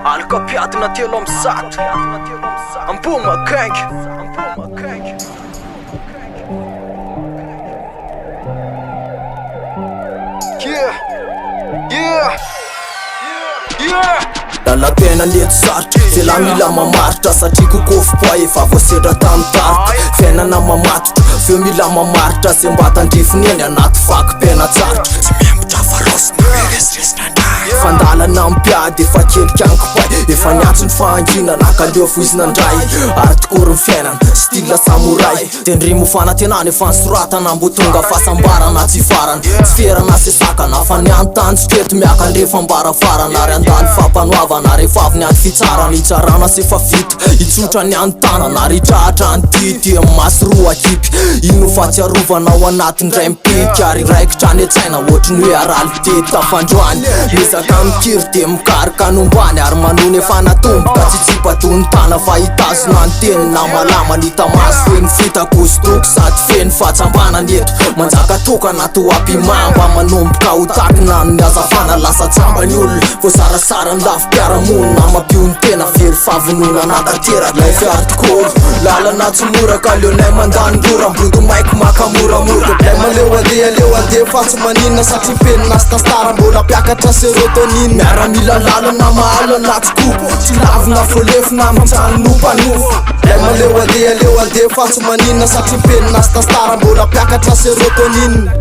Alkapiadina telo am'zato AmbomaGang. Lalapena neto sarotra Vela mila mamaritra satria kokofo efa voasedra tamin'ny tarika Fiainana mamatotra Veo mila mamaritra Zay mba tandrifiny eny anaty fakim-pena tsarotra Tsy miembotra farosina mireziresina ndray Fandalana ampiady efa kelikango pay Efa niatso ny fahangina nakaleo foizina ndray Ary tokory ny fiainana style samoray Tendrimo fanantenana efa nisoratana mbo tonga fahasambarana tsy farana Tsy ferana sesakana fa ny antanjoketo miaka andrefa ambarafarana Ary andany fampanoavana rehefa avy ny ady fitsarana Itsarana se fa vita itsotra ny antanana Ary trahatra ny tity masy roa akipy Ino fatsiarovana ao anatin' ray mipika Ary raikitra ny atsaina ohatry ny hoe aralité tafandroany Misaka mikiry de mikarika nombany Ary manony efa natomboka tsy tsipadony tana Fa hitazona ny teny na malama ny tamaso Feny fita kostoko sady feny fatsambana eto Manjaka tokana to ampimamba manomboka ho takina ny azafana lasa tsamba ny olona Voasarasara ny lafim-piaramonina Mampio ny tena very favonona natatera Lay fiary tokoro lalana tsy mora ka leonay mandany lora Mbrodo maiko makamoramora Lay maleo ande fa tsy maninona Satria penina sy tastara mbola mpiakatra serotonine Miaramila lalana mahalana tsy kopo Tsy lavina folefina mitsano nompanofo Lay maleo ande fa tsy maninona Satria penina sy tastara mbola mpiakatra serotonine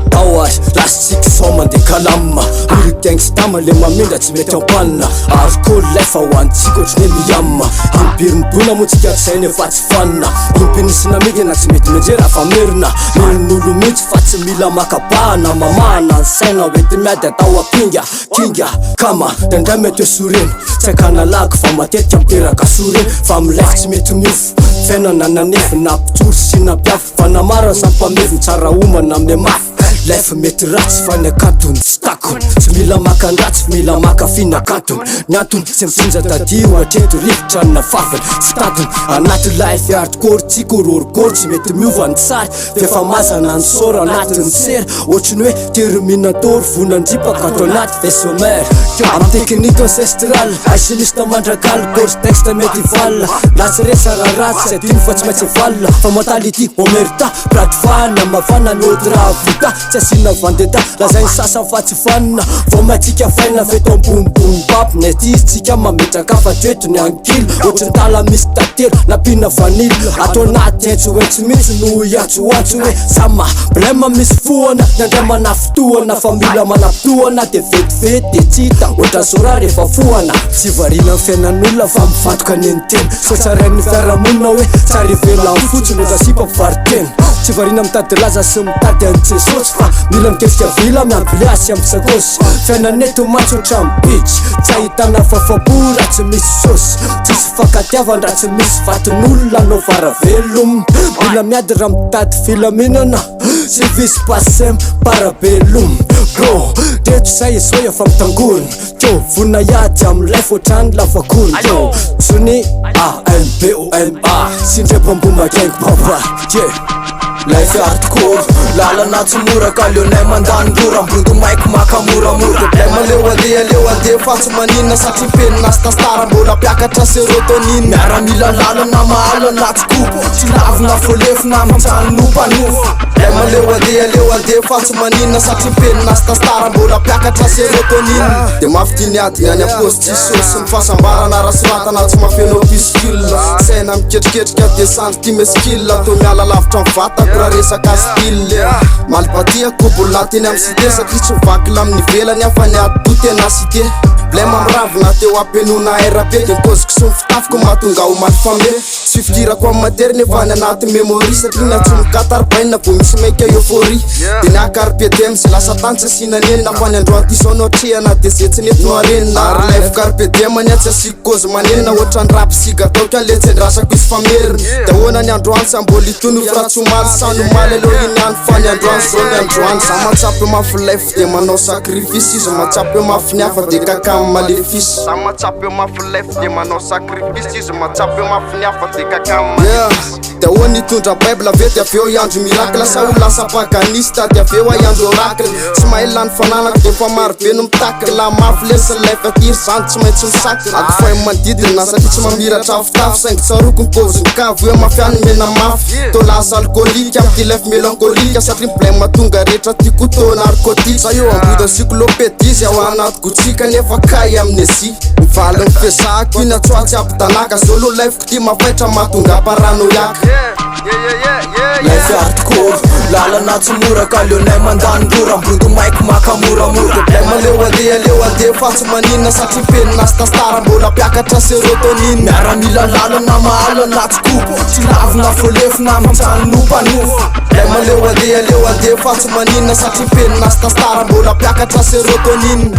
Taoary, lasitsika soma de kalama Olo gangsta le mamindra tsy mety ampanina Alcool lefa hoantsika ohatriny miyamma Impirin-dona motsika zay nefa tsy fanina Impinisina migina tsy mety menjera fa merina Merin'olo mitsy fa tsy mila makabahana Mamahana ny saina hoety miady atao apinga Kinga, kama, dandray mety hoe soreny Tsy akana lago fa matetika miteraka soreny Fa milefy tsy mety miofo Fiainana nanefy na mpitsory sy na mpiafo Fa namara sampamevy tsara homana me mafy Lefa mety ratsy fa ny akantony tsy takony Tsy mila makan-dratsy mila makafina akantony Ny antony tsy mifindra tadio atreto rivotra ny nafafany Tsy tatony anaty life hardcore tsy kororokoro Tsy mety miova ny tsary Fefa mazana ny sora anatin'ny sera Ohatriny hoe terminator vonandripaka ato anaty vesomère Amin'ny teknika ancestral Alchimiste mandragal Gorge texte médiéval Na tsy resa ratsy Tsy adino fa tsy maintsy valina Fa mentality omerta Pradvana mavana notre vita Tsy asina vendetta Lazay ny sasa fa tsy fanina Vao matsika faina feto ambonimbony papo Nety izy tsika mametraka fa treto ny ankily Ohatriny tala misy tatelo napina vanily Ato anaty entso mitsy no iatsoatso hoe Sama blema misy foana Nandray manafotoana Fa mila manapitoana De vetivety de tsita Oatra sora rehefa foana Tsy varina ny fiainan'olona fa mivantoka ny entena So tsarain'ny fiaramonina hoe Tsara ivela amin'ny fotsiny Oatra sipa mpivaritena Tsy varina mitady laza sy mitady an'jesosy Fa mila mikefika vila miampile asy ampisakosy Fiainaneto matsy oatra mibitry Tsy ahitana fafabora tsy misy sosy Tsisy fakatiavan raha tsy misy vatin'olona No varavelom Mila miady raha mitady filaminana Tsy visy pasem parabellum Bro, treto say soya fa mitangorona Tio, vona iady am'lay fotrany lafakorona Tio, sony AMBOMA Sindrepo AmbomaGang papa Lay fiary tokoro lalana tsy mora ka leonay mandany lora Mbrodo maiko makamoramora Lay maleo ande fa tsy maninona Satria penina sy tastara mbola mpiakatra serotonine Miaramila lalana mahalana tsy kopo Tsy lavina folefina mitsano nompanofo Lay maleo ande fa tsy maninona Satria penina sy tastara mbola mpiakatra serotonine De mafitiny ady ny any aposy tsy sosy Ny fahasambarana rasiratana tsy mafeno piskille Saina miketriketrika desandry ty meskille To miala lavitra mivata raha resaka style Malipatia kobolina teny amin'ny cité Satria tsy mivakila amin'ny velany Afa ny ady to tena cité Blema miravina teo ampenona RAP De koziko sy mifitafiko mahatonga ho maty fame Tsy fikirako amin'ny matery nefa ny anaty memory Satria na tsy mikatarbaina vo misy maika euphorie De ny akarpedem sy lasa tany tsy asinanenina Fa ny androany tisano atrehana de zay tsy nety no arenina Ary laivo karpedem ny atsy asiko kozy manenina Oatra ny rap siga tao ka letsendrasako izy famerina De hoana ny androany sy amboly tony fratsomaly Sano maly aloha iny any fa ny zony androany za matsapy mafy lefy de manao sacrifice izy matsapy mafy ny hafa de kakamy malefisy za matsapy mafy lefy de manao sacrifice izy matsapy mafy ny hafa de kakamy malefisy de ho nitondra bible aveo de aveo iandro miracle sa ho lasa paganista de aveo iandro oracle tsy mahay lany fananako de fa maro be no mitaky la mafy lesy lefy atiry zany tsy maintsy misaky akofay manodidina satria tsy mamiratra afitafy saingy tsaroko mipôziny kavo eo mafiany mena mafy to lasa alcoolique am ty lefy mélancolique satria problème tonga rehetra tiako to narcotique sa eo amboda encyclopédie ao anaty gotsika nefa kay amnésie mivaly ny fezako iny atsoatsy ampitanaka zolo lefiko ty mafaitra mahatonga parano yaka Life hardcore, lalana tsy mora ka leonay mandany rora mbrodo maiky makamoramora problème leo andeha fa tsy manina satria penina stastara mbola mpiakatra sérotonine miaramila lalana mahalana tsikoko tsy lavina folefina mitsano nompanofo problème leo andeha fa tsy manina satria penina stastara mbola mpiakatra sérotonine